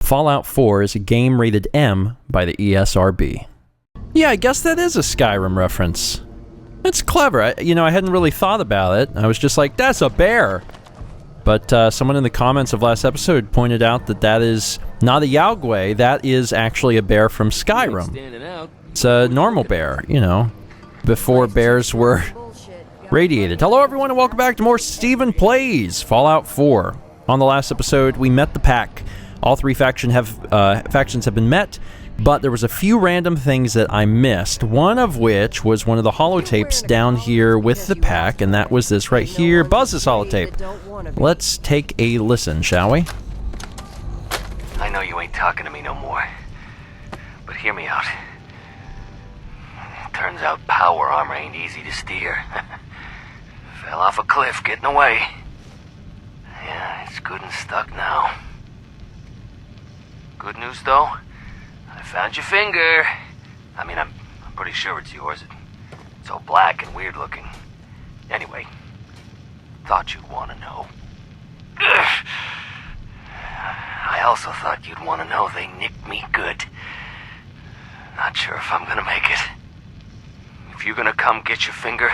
Fallout 4 is a game rated M by the ESRB. Yeah, I guess that is a Skyrim reference. It's clever. I hadn't really thought about it. I was just like, that's a bear. But someone in the comments of last episode pointed out that that is not a Yagwe. That is actually a bear from Skyrim. It's a normal bear, before bears were radiated. Hello, everyone, and welcome back to more StephenPlays Fallout 4. On the last episode, we met the pack. All three factions have been met, but there was a few random things that I missed, one of which was one of the holotapes down here with the pack, and that was this right here, Buzz's holotape. Let's take a listen, shall we? I know you ain't talking to me no more, but hear me out. Turns out power armor ain't easy to steer. Fell off a cliff getting away. Yeah, it's good and stuck now. Good news, though. I found your finger. I mean, I'm pretty sure it's yours. It's all black and weird looking. Anyway, thought you'd want to know. I also thought you'd want to know they nicked me good. Not sure if I'm gonna make it. If you're gonna come get your finger,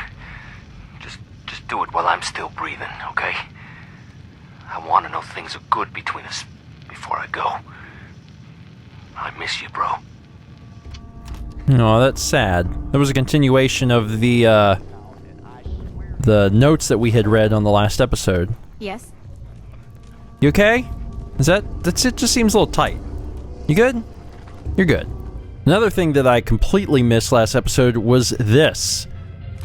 just do it while I'm still breathing, okay? I want to know things are good between us before I go. I miss you, bro. Oh, that's sad. There was a continuation of the notes that we had read on the last episode. Yes. You okay? That's it? Just seems a little tight. You good? You're good. Another thing that I completely missed last episode was this.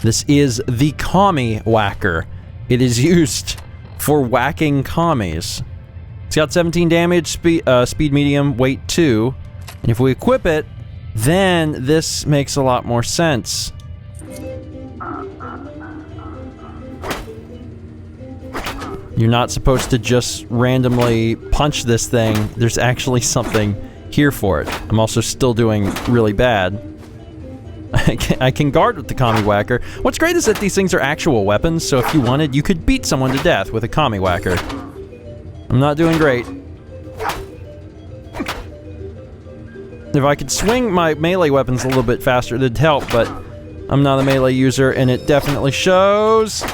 This is the commie whacker. It is used for whacking commies. It's got 17 damage, speed medium, weight 2. And if we equip it, then this makes a lot more sense. You're not supposed to just randomly punch this thing. There's actually something here for it. I'm also still doing really bad. I can guard with the commie whacker. What's great is that these things are actual weapons, so if you wanted, you could beat someone to death with a commie whacker. I'm not doing great. If I could swing my melee weapons a little bit faster, it'd help, but I'm not a melee user, and it definitely shows.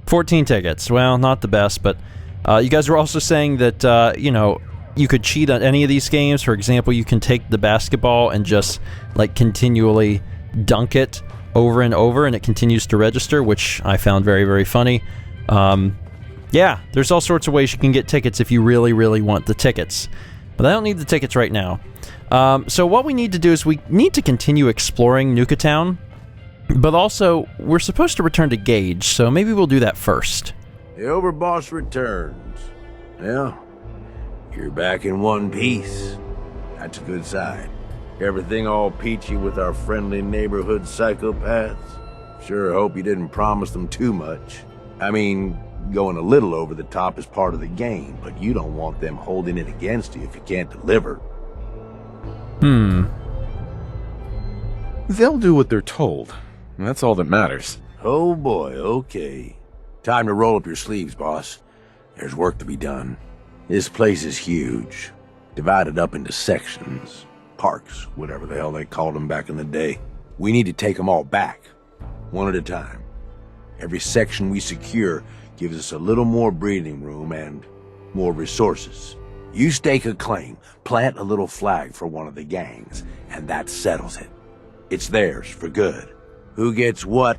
14 tickets. Well, not the best, but you guys were also saying that, you could cheat on any of these games. For example, you can take the basketball and just, continually dunk it over and over, and it continues to register, which I found very, very funny. Yeah, there's all sorts of ways you can get tickets if you really, really want the tickets. But I don't need the tickets right now. So what we need to do is we need to continue exploring Nuka-Town, but also we're supposed to return to Gage, so maybe we'll do that first. The Overboss returns. Well, you're back in one piece. That's a good sign. Everything all peachy with our friendly neighborhood psychopaths? Sure hope you didn't promise them too much. I mean, going a little over the top is part of the game, but you don't want them holding it against you if you can't deliver. They'll do what they're told. That's all that matters. Oh boy, okay. Time to roll up your sleeves, boss. There's work to be done. This place is huge. Divided up into sections. Parks, whatever the hell they called them back in the day. We need to take them all back. One at a time. Every section we secure gives us a little more breathing room and more resources. You stake a claim, plant a little flag for one of the gangs, and that settles it. It's theirs for good. Who gets what,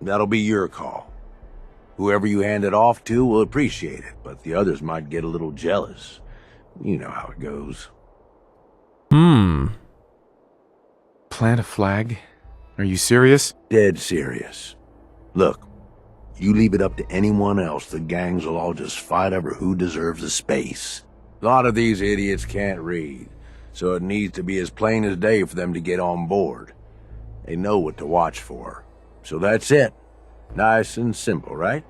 that'll be your call. Whoever you hand it off to will appreciate it, but the others might get a little jealous. You know how it goes. Plant a flag? Are you serious? Dead serious. Look, you leave it up to anyone else, the gangs will all just fight over who deserves the space. A lot of these idiots can't read, so it needs to be as plain as day for them to get on board. They know what to watch for. So that's it. Nice and simple, right?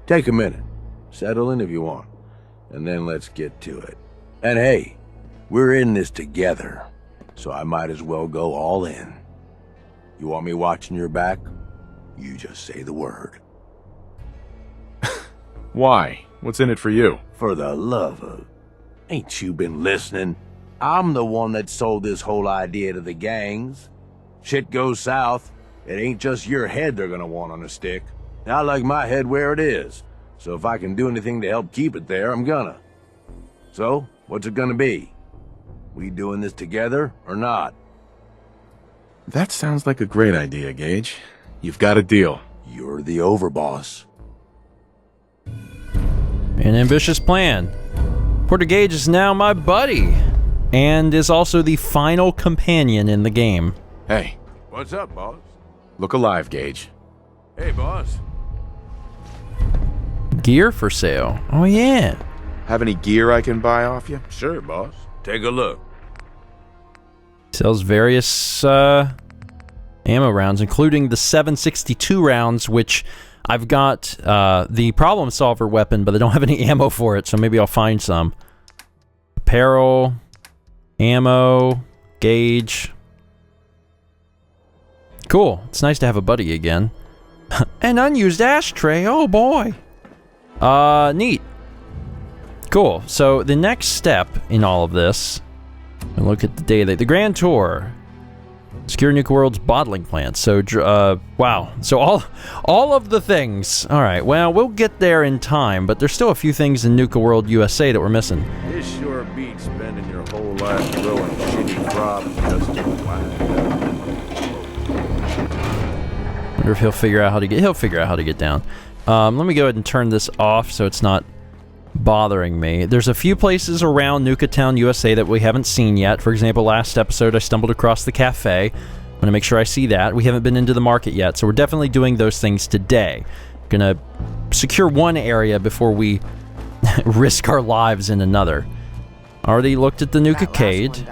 Take a minute. Settle in if you want. And then let's get to it. And hey, we're in this together, so I might as well go all in. You want me watching your back? You just say the word. Why? What's in it for you? For the love of... Ain't you been listening? I'm the one that sold this whole idea to the gangs. Shit goes south, it ain't just your head they're gonna want on a stick. I like my head where it is, so if I can do anything to help keep it there, I'm gonna. So, what's it gonna be? We doing this together or not? That sounds like a great idea, Gage. You've got a deal. You're the overboss. An ambitious plan. Porter Gage is now my buddy, and is also the final companion in the game. Hey, What's up, boss? look alive, Gage. Hey, boss. Gear for sale. Oh yeah. Have any gear I can buy off you? Sure, boss. Take a look. Sells various ammo rounds, including the 7.62 rounds, which I've got the problem solver weapon, but I don't have any ammo for it, so maybe I'll find some. Apparel, ammo, Gage. Cool. It's nice to have a buddy again. An unused ashtray. Oh boy. Neat. Cool. So the next step in all of this, and look at the daily, the Grand Tour. Secure Nuka-World's bottling plant. So, wow. So all of the things. All right. Well, we'll get there in time, but there's still a few things in Nuka-World USA that we're missing. This sure beats spending your whole life growing shitty crops just to Wonder if he'll figure out how to get. He'll figure out how to get down. Let me go ahead and turn this off so it's not bothering me. There's a few places around Nuka-Town, USA that we haven't seen yet. For example, last episode I stumbled across the cafe. I'm gonna make sure I see that. We haven't been into the market yet, so we're definitely doing those things today. Gonna secure one area before we risk our lives in another. Already looked at the Nuka-Cade.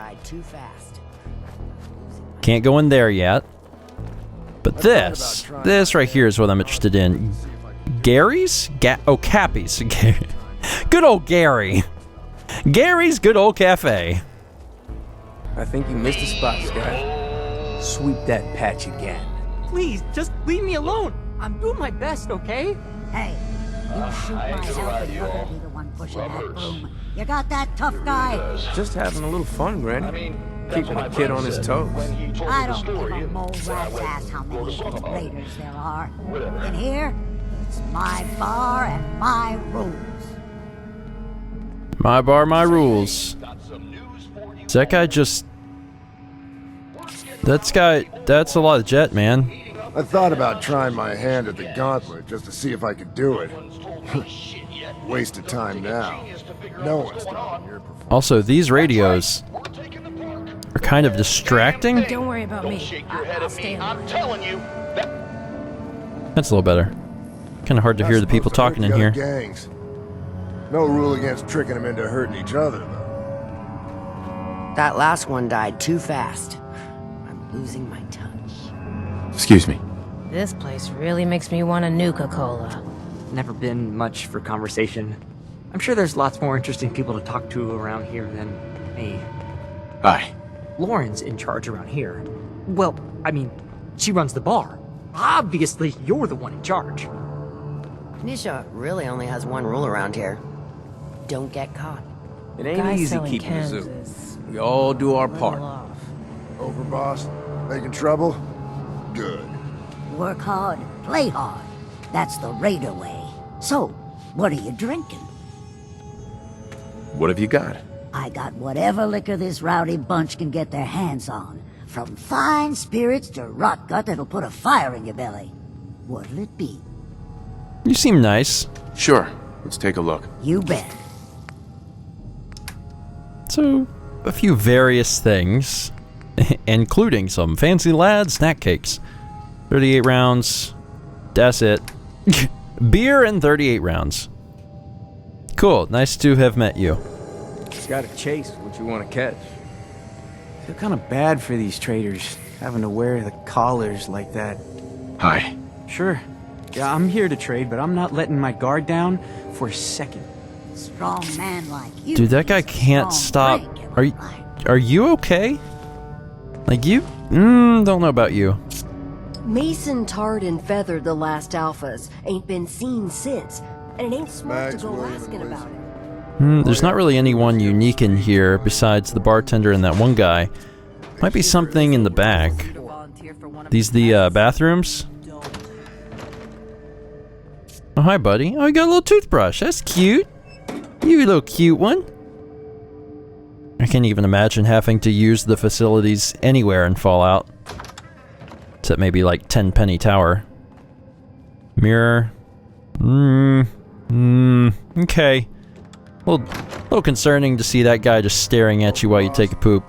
Can't go in there yet. But this right here is what I'm interested in. Gary's? Cappy's. Good old Gary. Gary's Good Old Cafe. I think you missed a spot, Scott. Sweep that patch again. Please, just leave me alone. I'm doing my best, okay? Hey, you shoot myself and you'll be the one pushing that broom. You got that tough guy? Just having a little fun, Granny. Keeping a kid on his toes. I don't give a mole rat's ass how many raiders there are. In here, it's my bar and my rules. My bar, my rules. Is that guy just... That's a lot of jet, man. I thought about trying my hand at the gauntlet just to see if I could do it. Waste of time now. No one's stopping your performance. Also, these radios are kind of distracting. Don't worry about me. I'll stay on. That's a little better. Kind of hard to hear the people talking in here. Gangs. No rule against tricking them into hurting each other, though. That last one died too fast. I'm losing my touch. Excuse me. This place really makes me want a Nuka-Cola. Never been much for conversation. I'm sure there's lots more interesting people to talk to around here than me. Hi. Lauren's in charge around here. Well, I mean, she runs the bar. Obviously, you're the one in charge. Nisha really only has one rule around here. Don't get caught. It ain't Guy easy selling keeping a cans zoo. is We all do our a little part. off. Overboss? Making trouble? Good. Work hard, play hard. That's the raider way. So, what are you drinking? What have you got? I got whatever liquor this rowdy bunch can get their hands on. From fine spirits to rot gut that'll put a fire in your belly. What'll it be? You seem nice. Sure. Let's take a look. You bet. So, a few various things, including some fancy lad snack cakes. 38 rounds. That's it. Beer and 38 rounds. Cool. Nice to have met you. Just gotta chase what you want to catch. Feel kind of bad for these traders, having to wear the collars like that. Hi. Sure. Yeah, I'm here to trade, but I'm not letting my guard down for a second. Strong man like you. Dude, that guy needs a can't strong stop. drink, Are you okay? Like you? Don't know about you. Mason tarred and feathered the last alphas. Ain't been seen since. And it ain't smart Max, to go William, asking and about it. There's not really anyone unique in here besides the bartender and that one guy. Might be something in the back. These the bathrooms? Oh, hi, buddy. Oh, you got a little toothbrush. That's cute. You little cute one. I can't even imagine having to use the facilities anywhere in Fallout. Except maybe like 10 Penny Tower. Mirror. Okay. A little concerning to see that guy just staring at you while you take a poop.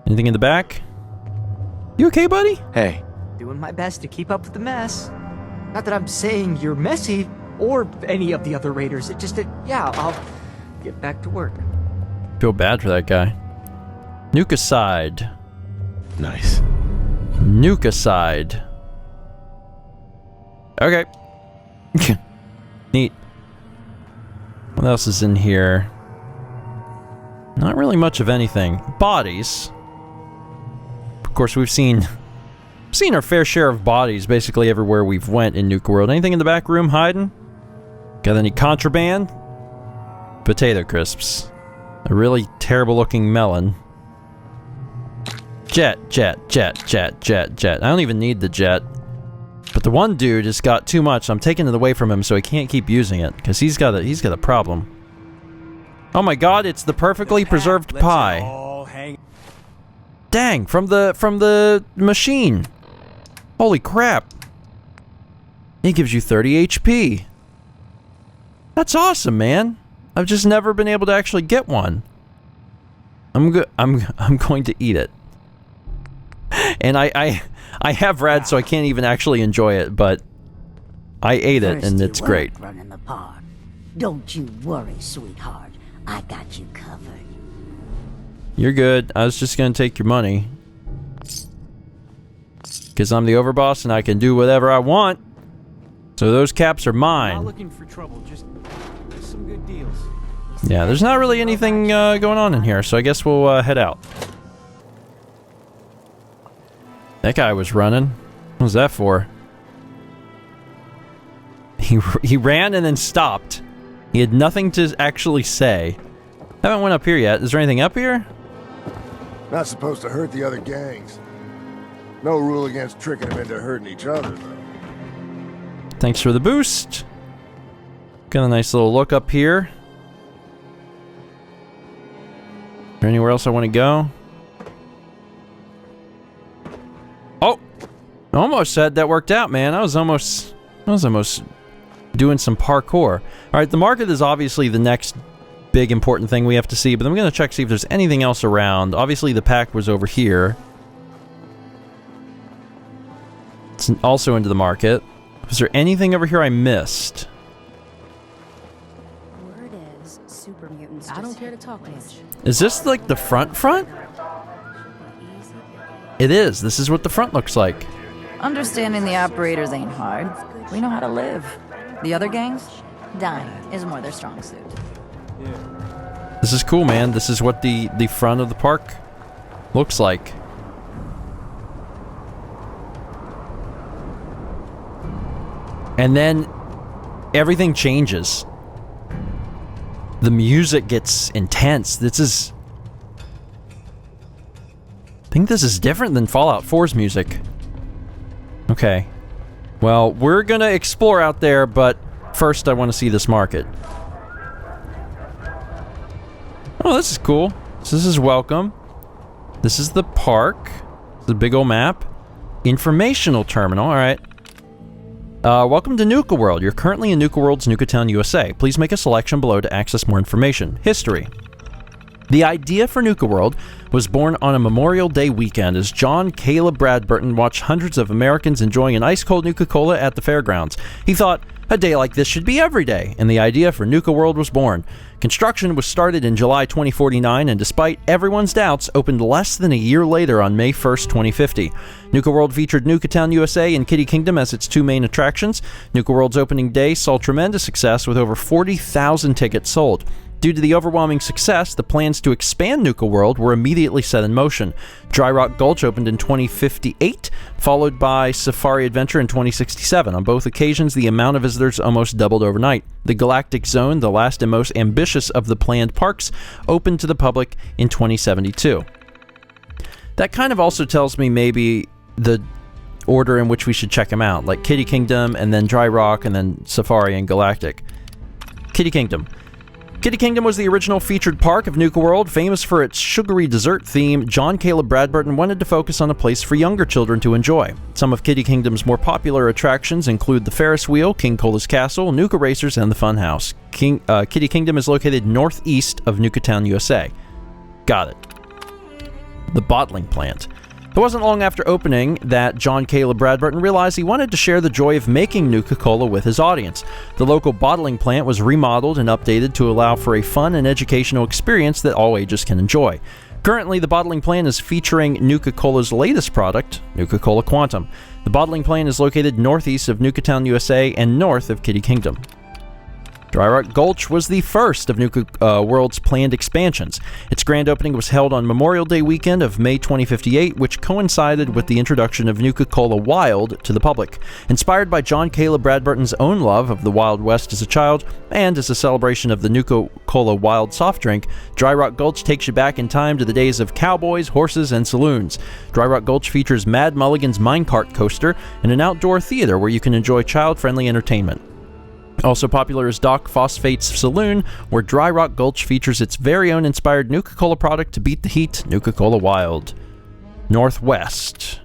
Anything in the back? You okay, buddy? Hey. Doing my best to keep up with the mess. Not that I'm saying you're messy, or any of the other raiders. It just, yeah, I'll get back to work. Feel bad for that guy. Nuka-side. Nice. Nuka-side. Okay. Neat. What else is in here? Not really much of anything. Bodies. Of course, we've seen our fair share of bodies basically everywhere we've went in Nuka-World. Anything in the back room hiding? Got any contraband? Potato crisps. A really terrible looking melon. Jet. I don't even need the jet. But the one dude has got too much. I'm taking it away from him so he can't keep using it because he's got a problem. Oh my god, it's the perfectly preserved pie. Dang, from the machine. Holy crap. It gives you 30 HP. That's awesome, man. I've just never been able to actually get one. I'm going to eat it. And I have rad, so I can't even actually enjoy it, but I ate it, and it's great. Running the park. Don't you worry, sweetheart. I got you covered. You're good. I was just gonna take your money. Because I'm the overboss and I can do whatever I want. So those caps are mine. Not looking for trouble, just some good deals. Yeah, there's not really anything going on in here, so I guess we'll head out. That guy was running. What was that for? He ran and then stopped. He had nothing to actually say. Haven't went up here yet. Is there anything up here? Not supposed to hurt the other gangs. No rule against tricking them into hurting each other, though. Thanks for the boost. Got a nice little look up here. Is there anywhere else I want to go? Oh! Almost said that worked out, man. I was almost doing some parkour. Alright, the market is obviously the next big important thing we have to see, but I'm going to check see if there's anything else around. Obviously the pack was over here. It's also into the market. Was there anything over here I missed? Word is, super mutants. I don't care to talk much. Is this like the front? It is. This is what the front looks like. Understanding the operators ain't hard. We know how to live. The other gangs? Dying is more their strong suit. This is cool, man. This is what the front of the park looks like. And then everything changes. The music gets intense. I think this is different than Fallout 4's music. Okay. Well, we're gonna explore out there, but first I want to see this market. Oh, this is cool. So this is welcome. This is the park. It's a big old map. Informational terminal. All right. Welcome to Nuka-World. You're currently in Nuka-World's Nuka-Town, USA. Please make a selection below to access more information. History. The idea for Nuka-World was born on a Memorial Day weekend as John Caleb Bradburton watched hundreds of Americans enjoying an ice-cold Nuka-Cola at the fairgrounds. He thought, a day like this should be every day, and the idea for Nuka-World was born. Construction was started in July 2049, and despite everyone's doubts, opened less than a year later on May 1st, 2050. Nuka-World featured Nuka-Town, USA and Kitty Kingdom as its two main attractions. Nuka-World's opening day saw tremendous success with over 40,000 tickets sold. Due to the overwhelming success, the plans to expand Nuka-World were immediately set in motion. Dry Rock Gulch opened in 2058, followed by Safari Adventure in 2067. On both occasions, the amount of visitors almost doubled overnight. The Galactic Zone, the last and most ambitious of the planned parks, opened to the public in 2072. That kind of also tells me maybe the order in which we should check them out, like Kitty Kingdom, and then Dry Rock, and then Safari and Galactic. Kitty Kingdom. Kitty Kingdom was the original featured park of Nuka-World. Famous for its sugary dessert theme, John Caleb Bradburton wanted to focus on a place for younger children to enjoy. Some of Kitty Kingdom's more popular attractions include the Ferris Wheel, King Cola's Castle, Nuka Racers, and the Funhouse. Kitty Kingdom is located northeast of Nuka-Town, USA. Got it. The bottling plant. It wasn't long after opening that John Caleb Bradburton realized he wanted to share the joy of making Nuka-Cola with his audience. The local bottling plant was remodeled and updated to allow for a fun and educational experience that all ages can enjoy. Currently, the bottling plant is featuring Nuka-Cola's latest product, Nuka-Cola Quantum. The bottling plant is located northeast of Nuka-Town, USA, and north of Kitty Kingdom. Dry Rock Gulch was the first of Nuka-World's planned expansions. Its grand opening was held on Memorial Day weekend of May 2058, which coincided with the introduction of Nuka-Cola Wild to the public. Inspired by John Caleb Bradburton's own love of the Wild West as a child, and as a celebration of the Nuka-Cola Wild soft drink, Dry Rock Gulch takes you back in time to the days of cowboys, horses, and saloons. Dry Rock Gulch features Mad Mulligan's minecart coaster and an outdoor theater where you can enjoy child-friendly entertainment. Also popular is Doc Phosphate's Saloon, where Dry Rock Gulch features its very own inspired Nuka-Cola product to beat the heat, Nuka-Cola Wild. Northwest.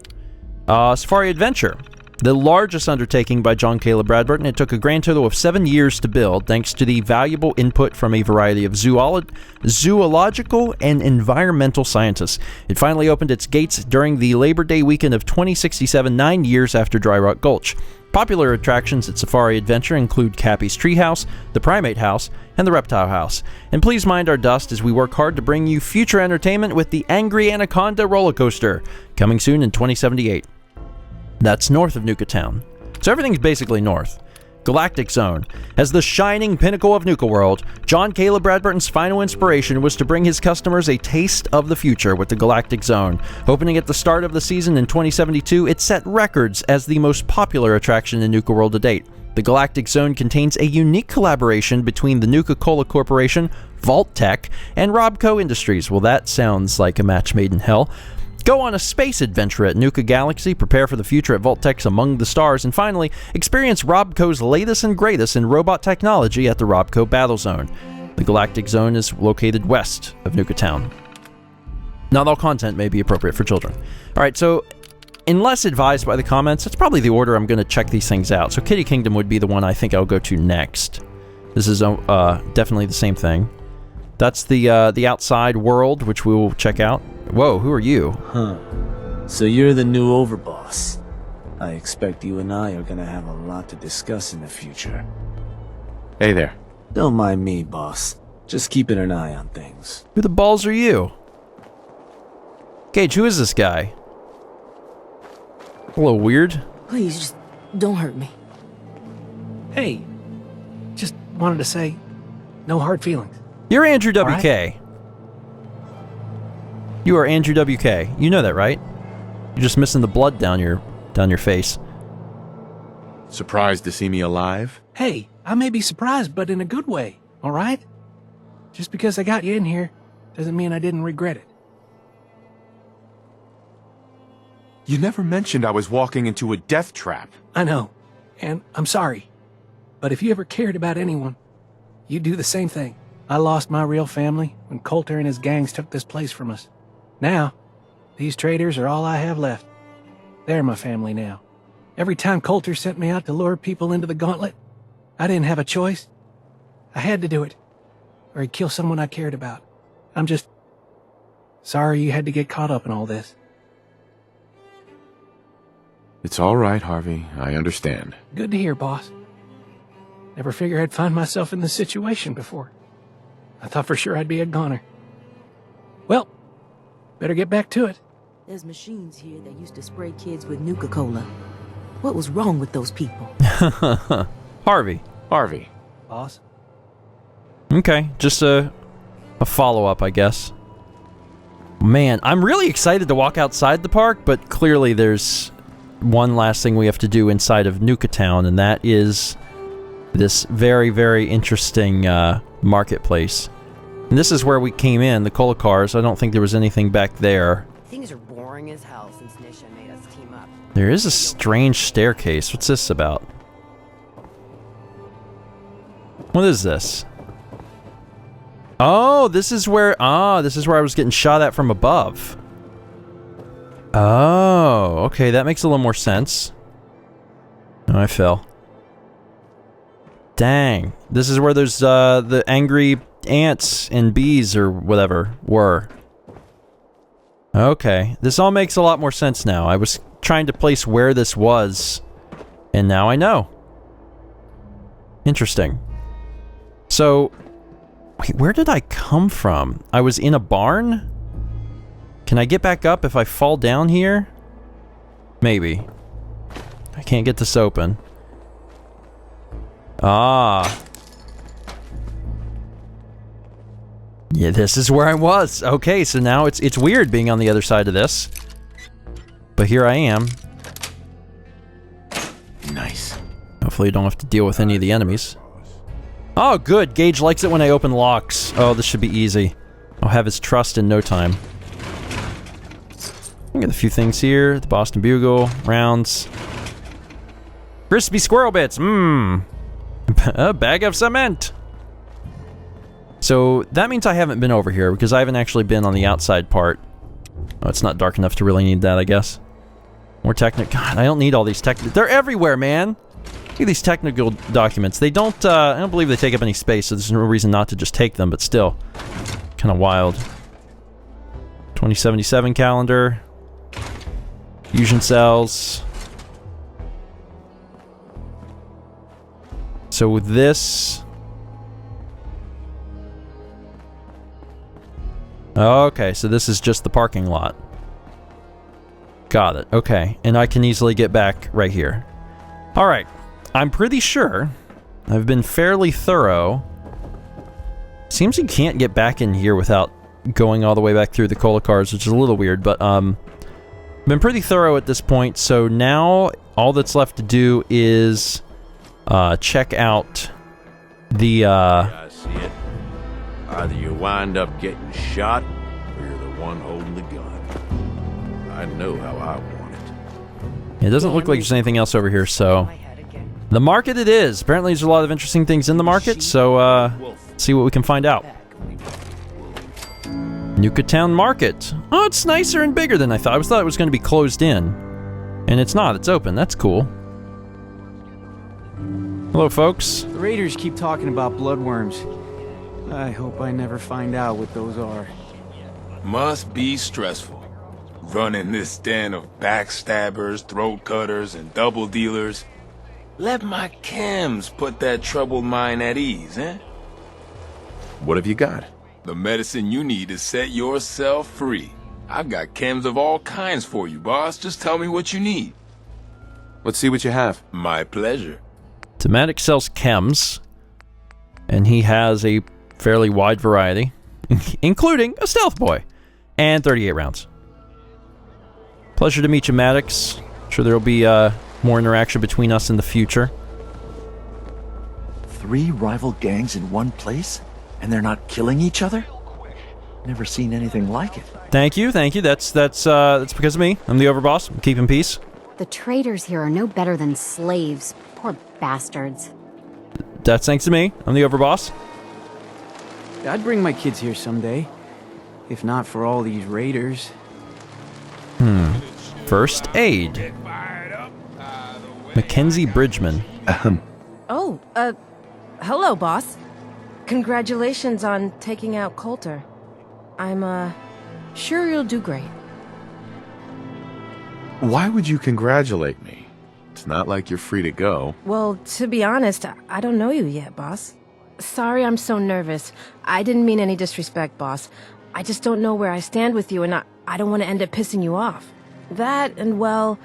Safari Adventure. The largest undertaking by John Caleb Bradburton, it took a grand total of 7 years to build, thanks to the valuable input from a variety of zoological and environmental scientists. It finally opened its gates during the Labor Day weekend of 2067, 9 years after Dry Rock Gulch. Popular attractions at Safari Adventure include Cappy's Treehouse, the Primate House, and the Reptile House. And please mind our dust as we work hard to bring you future entertainment with the Angry Anaconda roller coaster, coming soon in 2078. That's north of Nuka-Town. So everything's basically north. Galactic Zone. As the shining pinnacle of Nuka-World, John Caleb Bradburton's final inspiration was to bring his customers a taste of the future with the Galactic Zone. Opening at the start of the season in 2072, it set records as the most popular attraction in Nuka-World to date. The Galactic Zone contains a unique collaboration between the Nuka-Cola Corporation, Vault Tech, and Robco Industries. Well, that sounds like a match made in hell. Go on a space adventure at Nuka Galaxy, prepare for the future at Vault-Tech's Among the Stars, and finally, experience Robco's latest and greatest in robot technology at the Robco Battle Zone. The Galactic Zone is located west of Nuka-Town. Not all content may be appropriate for children. Alright, so unless advised by the comments, that's probably the order I'm going to check these things out. So Kitty Kingdom would be the one I think I'll go to next. This is definitely the same thing. That's the outside world, which we will check out. Whoa, who are you? Huh. So you're the new overboss. I expect you and I are gonna have a lot to discuss in the future. Hey there. Don't mind me, boss. Just keeping an eye on things. Who the balls are you? Gage, who is this guy? A little weird. Please, just don't hurt me. Hey, just wanted to say, no hard feelings. You're Andrew WK. Right? You are Andrew WK. You know that, right? You're just missing the blood down your face. Surprised to see me alive? Hey, I may be surprised, but in a good way, all right? Just because I got you in here doesn't mean I didn't regret it. You never mentioned I was walking into a death trap. I know, and I'm sorry. But if you ever cared about anyone, you'd do the same thing. I lost my real family when Coulter and his gangs took this place from us. Now, these traders are all I have left. They're my family now. Every time Coulter sent me out to lure people into the gauntlet, I didn't have a choice. I had to do it, or he'd kill someone I cared about. I'm just sorry you had to get caught up in all this. It's all right, Harvey. I understand. Good to hear, boss. Never figured I'd find myself in this situation before. I thought for sure I'd be a goner. Well, better get back to it. There's machines here that used to spray kids with Nuka-Cola. What was wrong with those people? Harvey. Harvey. Boss? Okay, just a follow-up, I guess. Man, I'm really excited to walk outside the park, but clearly there's one last thing we have to do inside of Nuka-Town, and that is this very, very interesting marketplace. And this is where we came in, the cola cars. I don't think there was anything back there. Things are boring as hell since Nisha made us team up. There is a strange staircase. What's this about? What is this? Oh, this is where I was getting shot at from above. Oh, okay, that makes a little more sense. Oh, I fell. Dang. This is where there's the angry ants and bees or whatever were. Okay, this all makes a lot more sense now. I was trying to place where this was, and now I know. Interesting. So, wait, where did I come from? I was in a barn? Can I get back up if I fall down here? Maybe. I can't get this open. Ah. Yeah, this is where I was. Okay, so now it's weird being on the other side of this. But here I am. Nice. Hopefully you don't have to deal with any of the enemies. Oh, good. Gage likes it when I open locks. Oh, this should be easy. I'll have his trust in no time. I got a few things here. The Boston Bugle, rounds. Crispy squirrel bits. Mmm. A bag of cement. So that means I haven't been over here because I haven't actually been on the outside part. Oh, it's not dark enough to really need that, I guess. More technical. God, I don't need all these technical. They're everywhere, man. Look at these technical documents. They don't, I don't believe they take up any space, so there's no reason not to just take them, but still. Kind of wild. 2077 calendar. Fusion cells. So with this... Okay, so this is just the parking lot. Got it. Okay, and I can easily get back right here. Alright, I'm pretty sure I've been fairly thorough. Seems you can't get back in here without going all the way back through the cola cars, which is a little weird, but been pretty thorough at this point, so now all that's left to do is check out the I see it. Either you wind up getting shot, or you're the one holding the gun. I know how I want it. It doesn't look like there's anything else over here, so... The market it is! Apparently there's a lot of interesting things in the market, so, see what we can find out. Nuka-Town Market. Oh, it's nicer and bigger than I thought. I thought it was going to be closed in. And it's not. It's open. That's cool. Hello, folks. The raiders keep talking about bloodworms. I hope I never find out what those are. Must be stressful. Running this den of backstabbers, throat cutters, and double dealers. Let my chems put that troubled mind at ease, eh? What have you got? The medicine you need to set yourself free. I've got chems of all kinds for you, boss. Just tell me what you need. Let's see what you have. My pleasure. Tematic sells chems, and he has a fairly wide variety, including a stealth boy, and 38 rounds. Pleasure to meet you, Maddox. Sure there'll be more interaction between us in the future. 3 rival gangs in one place? And they're not killing each other? Never seen anything like it. Thank you, thank you. That's because of me. I'm the overboss. I'm keeping peace. The traders here are no better than slaves. Poor bastards. That's thanks to me. I'm the overboss. I'd bring my kids here someday. If not for all these raiders. First aid. Mackenzie Bridgman. Oh, hello, boss. Congratulations on taking out Coulter. I'm, sure you'll do great. Why would you congratulate me? It's not like you're free to go. Well, to be honest, I don't know you yet, boss. Sorry I'm so nervous. I didn't mean any disrespect, boss. I just don't know where I stand with you, and I don't want to end up pissing you off. That, and well,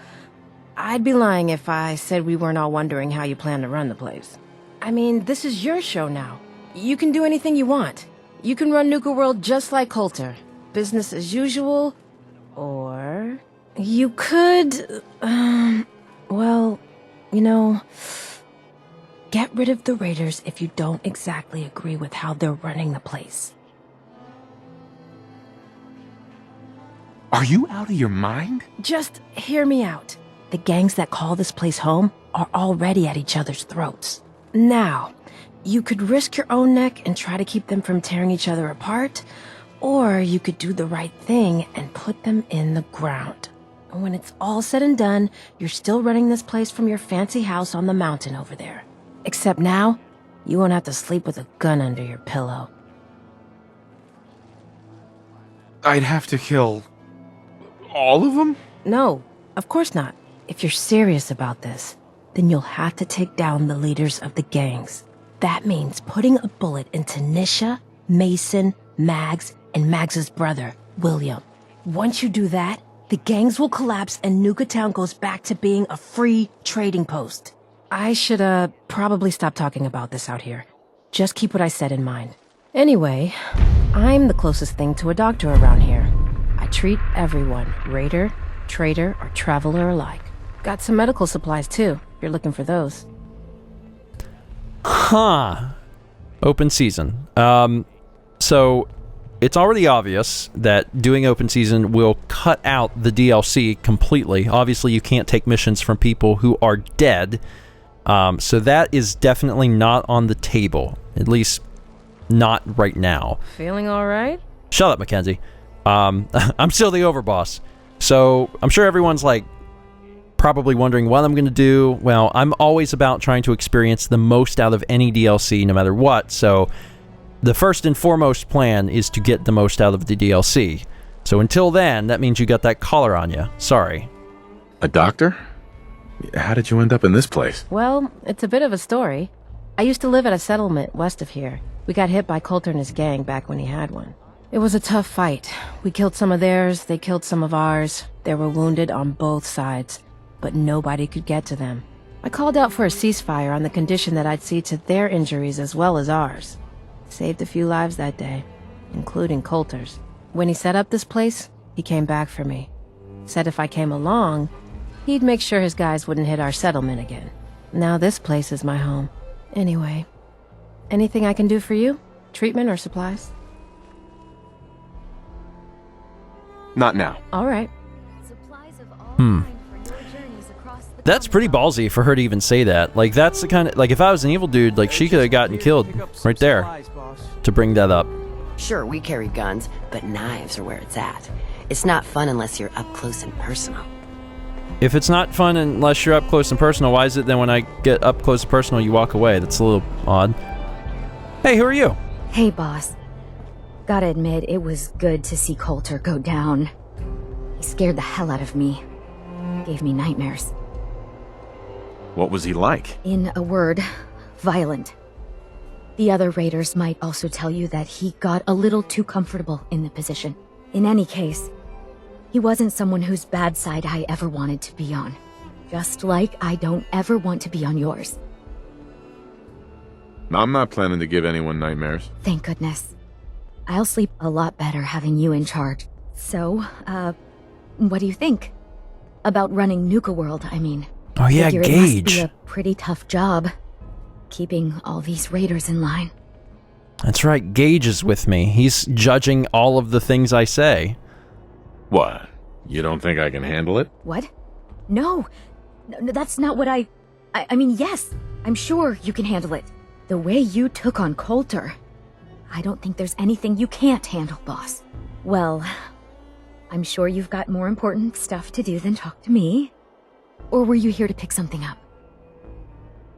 I'd be lying if I said we weren't all wondering how you plan to run the place. I mean, this is your show now. You can do anything you want. You can run Nuka-World just like Coulter. Business as usual, or you could, well, you know, get rid of the Raiders if you don't exactly agree with how they're running the place. Are you out of your mind? Just hear me out. The gangs that call this place home are already at each other's throats. Now, you could risk your own neck and try to keep them from tearing each other apart, or you could do the right thing and put them in the ground. And when it's all said and done, you're still running this place from your fancy house on the mountain over there. Except now, you won't have to sleep with a gun under your pillow. I'd have to kill all of them? No, of course not. If you're serious about this, then you'll have to take down the leaders of the gangs. That means putting a bullet into Nisha, Mason, Mags, and Mags's brother, William. Once you do that, the gangs will collapse and Nuka-Town goes back to being a free trading post. I should, probably stop talking about this out here. Just keep what I said in mind. Anyway, I'm the closest thing to a doctor around here. I treat everyone, raider, trader, or traveler alike. Got some medical supplies, too, if you're looking for those. Huh. Open season. So, it's already obvious that doing open season will cut out the DLC completely. Obviously, you can't take missions from people who are dead. So that is definitely not on the table. At least, not right now. Feeling all right? Shut up, Mackenzie. I'm still the overboss. So, I'm sure everyone's like, probably wondering what I'm going to do. Well, I'm always about trying to experience the most out of any DLC, no matter what. So, the first and foremost plan is to get the most out of the DLC. So, until then, that means you got that collar on you. Sorry. A doctor? How did you end up in this place? Well, it's a bit of a story. I used to live at a settlement west of here. We got hit by Coulter and his gang back when he had one. It was a tough fight. We killed some of theirs, they killed some of ours. There were wounded on both sides, but nobody could get to them. I called out for a ceasefire on the condition that I'd see to their injuries as well as ours. Saved a few lives that day, including Coulter's. When he set up this place, he came back for me. Said if I came along, he'd make sure his guys wouldn't hit our settlement again. Now this place is my home. Anyway, anything I can do for you? Treatment or supplies? Not now. All right. That's pretty ballsy for her to even say that. Like, that's the kind of... Like, if I was an evil dude, like, she could have gotten killed right there to bring that up. Sure, we carry guns, but knives are where it's at. It's not fun unless you're up close and personal. If it's not fun unless you're up close and personal, why is it then when I get up close and personal, you walk away? That's a little odd. Hey, who are you? Hey, boss. Gotta admit, it was good to see Coulter go down. He scared the hell out of me. Gave me nightmares. What was he like? In a word, violent. The other raiders might also tell you that he got a little too comfortable in the position. In any case, he wasn't someone whose bad side I ever wanted to be on. Just like I don't ever want to be on yours. I'm not planning to give anyone nightmares. Thank goodness. I'll sleep a lot better having you in charge. So, what do you think? About running Nuka-World, I mean. Oh yeah, Figure Gage. It must be a pretty tough job, keeping all these raiders in line. That's right, Gage is with me. He's judging all of the things I say. What? You don't think I can handle it? What? No, that's not what I mean, yes, I'm sure you can handle it. The way you took on Coulter, I don't think there's anything you can't handle, boss. Well, I'm sure you've got more important stuff to do than talk to me. Or were you here to pick something up?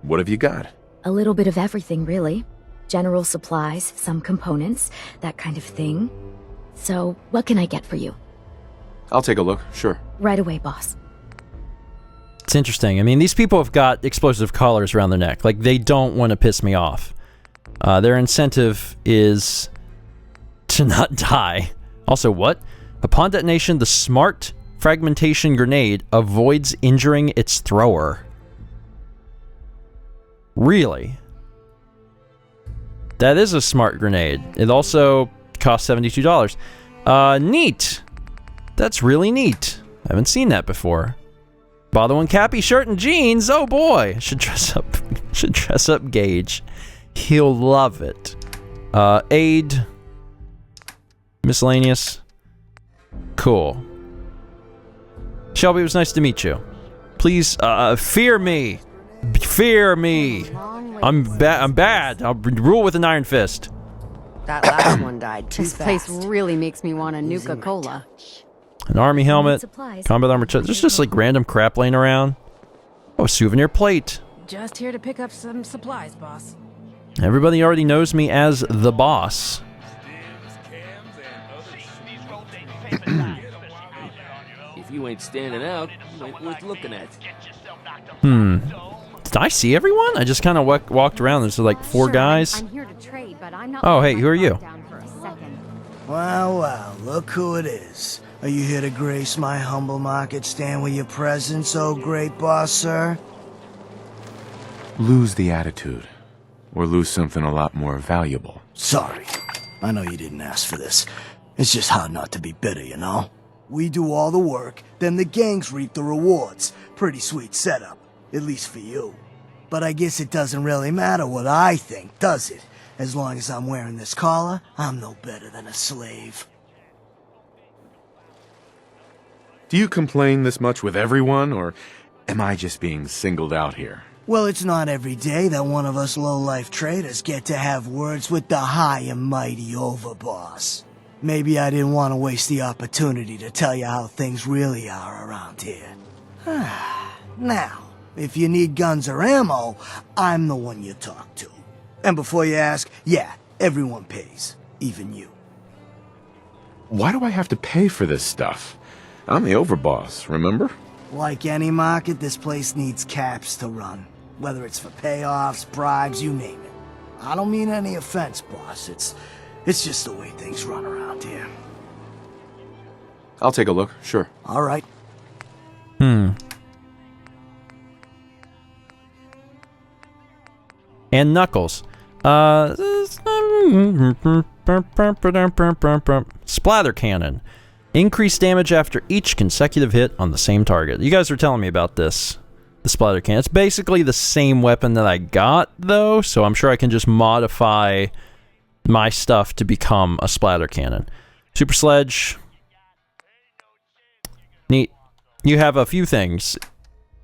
What have you got? A little bit of everything, really. General supplies, some components, that kind of thing. So, what can I get for you? I'll take a look, sure. Right away, boss. It's interesting. I mean, these people have got explosive collars around their neck. Like, they don't want to piss me off. Their incentive is to not die. Also, what? Upon detonation, the smart fragmentation grenade avoids injuring its thrower. Really? That is a smart grenade. It also costs $72. Neat. That's really neat. I haven't seen that before. Bottle and Cappy shirt and jeans. Oh boy, should dress up. Should dress up Gage. He'll love it. Aid. Miscellaneous. Cool. Shelby, it was nice to meet you. Please, fear me. Fear me. I'm bad. I'll rule with an iron fist. That last one died too This fast. place really makes me want a Nuka-Cola. An army helmet, combat armor chest. There's just like random crap laying around. Oh, a souvenir plate. Just here to pick up some supplies, boss. Everybody already knows me as the boss. If you ain't standing out, you ain't worth looking at. Did I see everyone? I just kind of walked around. There's like four guys. I'm here to trade, but I'm not. Oh, hey, who are you? Wow, wow, look who it is. Are you here to grace my humble market stand with your presence, oh great boss, sir? Lose the attitude. Or lose something a lot more valuable. Sorry. I know you didn't ask for this. It's just hard not to be bitter, you know? We do all the work, then the gangs reap the rewards. Pretty sweet setup, at least for you. But I guess it doesn't really matter what I think, does it? As long as I'm wearing this collar, I'm no better than a slave. Do you complain this much with everyone, or am I just being singled out here? Well, it's not every day that one of us low-life traders get to have words with the high and mighty overboss. Maybe I didn't want to waste the opportunity to tell you how things really are around here. Now, if you need guns or ammo, I'm the one you talk to. And before you ask, yeah, everyone pays. Even you. Why do I have to pay for this stuff? I'm the overboss, remember? Like any market, this place needs caps to run. Whether it's for payoffs, bribes, you name it. I don't mean any offense, boss. It's just the way things run around here. I'll take a look, sure. All right. And Knuckles. Splatter cannon. Increased damage after each consecutive hit on the same target. You guys were telling me about this. The splatter cannon. It's basically the same weapon that I got, though, so I'm sure I can just modify my stuff to become a splatter cannon. Super sledge. Neat. You have a few things.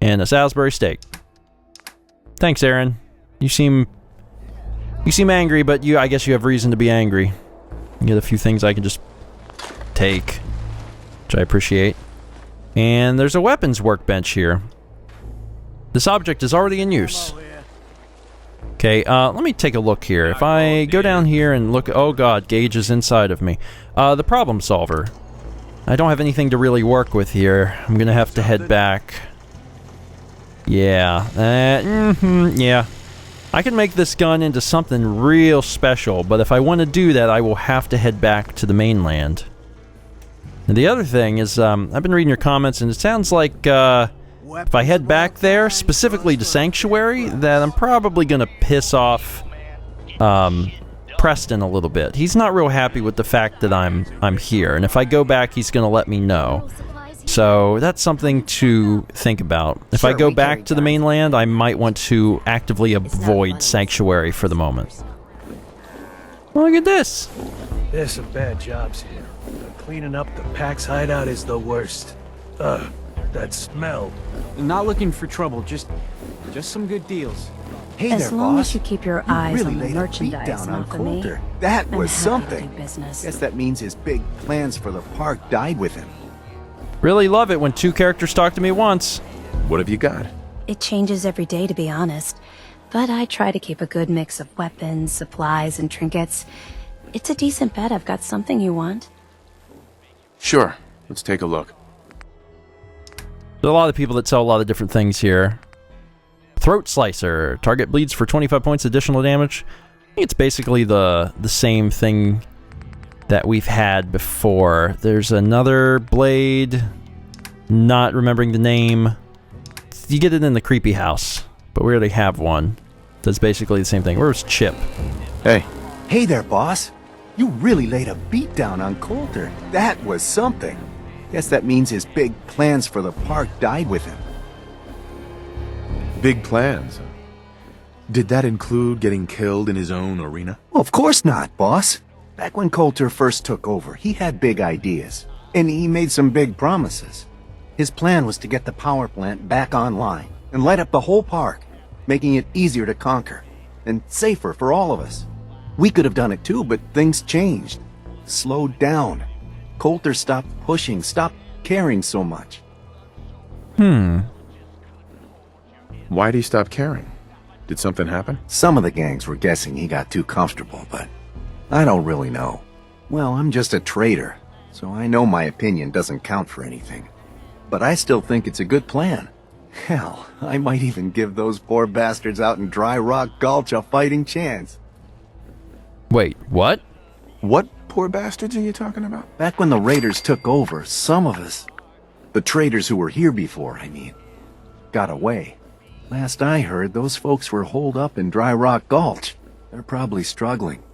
And a Salisbury steak. Thanks, Aaron. You seem angry, but I guess you have reason to be angry. You get a few things I can just take, which I appreciate. And there's a weapons workbench here. This object is already in use. Okay, let me take a look here. If I go down here and look... Oh god, Gage is inside of me. The problem solver. I don't have anything to really work with here. I'm gonna have to head back. Yeah. Yeah. I can make this gun into something real special, but if I want to do that, I will have to head back to the mainland. And the other thing is, I've been reading your comments, and it sounds like, if I head back there, specifically to Sanctuary, that I'm probably gonna piss off, Preston a little bit. He's not real happy with the fact that I'm here, and if I go back, he's gonna let me know. So that's something to think about. If I go back to the mainland, I might want to actively avoid Sanctuary for the moment. Look at this! There's some bad jobs here. But cleaning up the Pax hideout is the worst. Ugh, that smell. Not looking for trouble, just some good deals. Hey as there, long boss. as you keep your You eyes really on the laid a beat merchandise, down on not for me. Coulter. That I'm was happy to something. do business. Guess that means his big plans for the park died with him. Really love it when two characters talk to me at once. What have you got? It changes every day, to be honest. But I try to keep a good mix of weapons, supplies, and trinkets. It's a decent bet I've got something you want. Sure. Let's take a look. There are a lot of people that sell a lot of different things here. Throat Slicer. Target bleeds for 25 points additional damage. I think it's basically the same thing that we've had before. There's another blade. Not remembering the name. You get it in the creepy house, but we already have one. That's basically the same thing. Where's Chip? Hey, Hey there, boss. You really laid a beat down on Coulter. That was something. Guess that means his big plans for the park died with him. Big plans. Did that include getting killed in his own arena? Well, of course not, boss. Back when Coulter first took over, he had big ideas. And he made some big promises. His plan was to get the power plant back online and light up the whole park, making it easier to conquer and safer for all of us. We could have done it too, but things changed. Slowed down. Coulter stopped pushing, stopped caring so much. Why'd he stop caring? Did something happen? Some of the gangs were guessing he got too comfortable, but I don't really know. Well, I'm just a trader, so I know my opinion doesn't count for anything. But I still think it's a good plan. Hell, I might even give those poor bastards out in Dry Rock Gulch a fighting chance. Wait, what? What poor bastards are you talking about? Back when the raiders took over, some of us, the traders who were here before, I mean, got away. Last I heard, those folks were holed up in Dry Rock Gulch. They're probably struggling.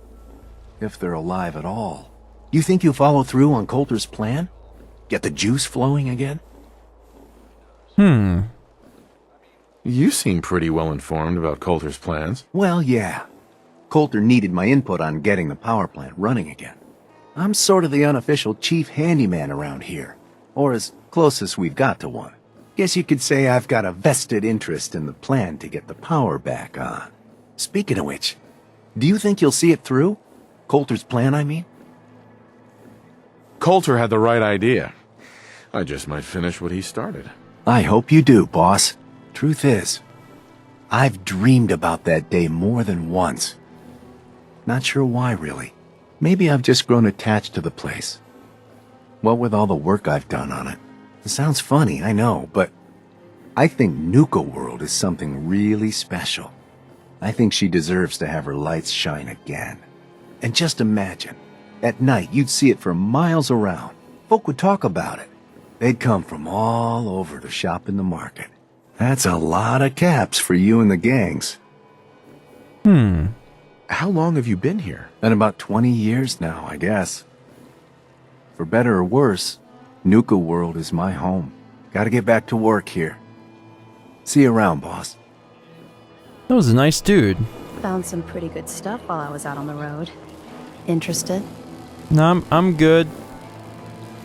If they're alive at all. You think you'll follow through on Coulter's plan? Get the juice flowing again? You seem pretty well informed about Coulter's plans. Well, yeah. Coulter needed my input on getting the power plant running again. I'm sort of the unofficial chief handyman around here. Or as close as we've got to one. Guess you could say I've got a vested interest in the plan to get the power back on. Speaking of which, do you think you'll see it through? Coulter's plan, I mean? Coulter had the right idea. I just might finish what he started. I hope you do, boss. Truth is, I've dreamed about that day more than once. Not sure why, really. Maybe I've just grown attached to the place. What with all the work I've done on it. It sounds funny, I know, but I think Nuka-World is something really special. I think she deserves to have her lights shine again. And just imagine, at night you'd see it for miles around. Folk would talk about it. They'd come from all over to shop in the market. That's a lot of caps for you and the gangs. How long have you been here? Been about 20 years now, I guess. For better or worse, Nuka-World is my home. Gotta get back to work here. See you around, boss. That was a nice dude. Found some pretty good stuff while I was out on the road. Interested? No, I'm good.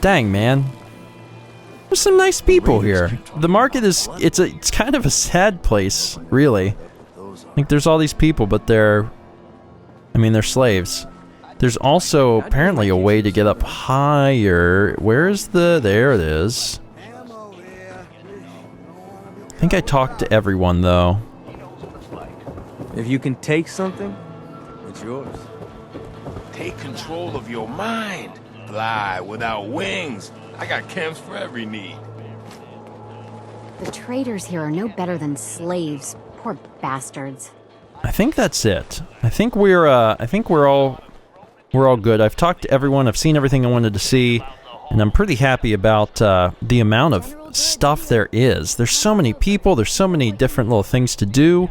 Dang, man. There's some nice people here. The market is, it's kind of a sad place, really. Like, there's all these people, but they're slaves. There's also apparently a way to get up higher. Where's the, there it is. I think I talked to everyone, though. If you can take something, it's yours. Take control of your mind. Fly without wings. I got chems for every need. The traders here are no better than slaves. Poor bastards. I think that's it. I think we're all good. I've talked to everyone. I've seen everything I wanted to see, and I'm pretty happy about the amount of stuff there is. There's so many people. There's so many different little things to do.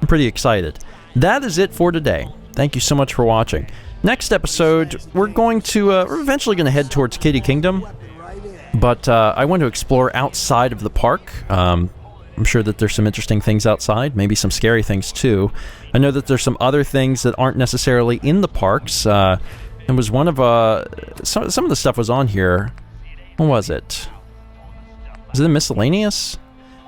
I'm pretty excited. That is it for today. Thank you so much for watching. Next episode, we're eventually going to head towards Kitty Kingdom, but I want to explore outside of the park. I'm sure that there's some interesting things outside, maybe some scary things too. I know that there's some other things that aren't necessarily in the parks. It was one of some of the stuff was on here. What was it? Was it the miscellaneous?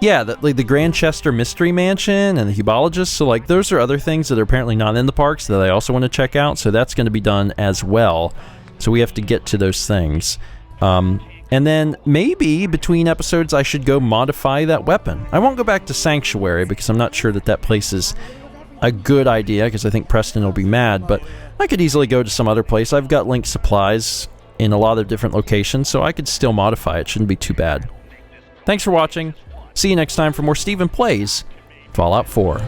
Yeah, the Grandchester Mystery Mansion and the Hebologist. So, like, those are other things that are apparently not in the parks that I also want to check out. So that's going to be done as well. So we have to get to those things. And then maybe between episodes I should go modify that weapon. I won't go back to Sanctuary because I'm not sure that place is a good idea because I think Preston will be mad. But I could easily go to some other place. I've got linked supplies in a lot of different locations, so I could still modify it. Shouldn't be too bad. Thanks for watching. See you next time for more StephenPlays Fallout 4.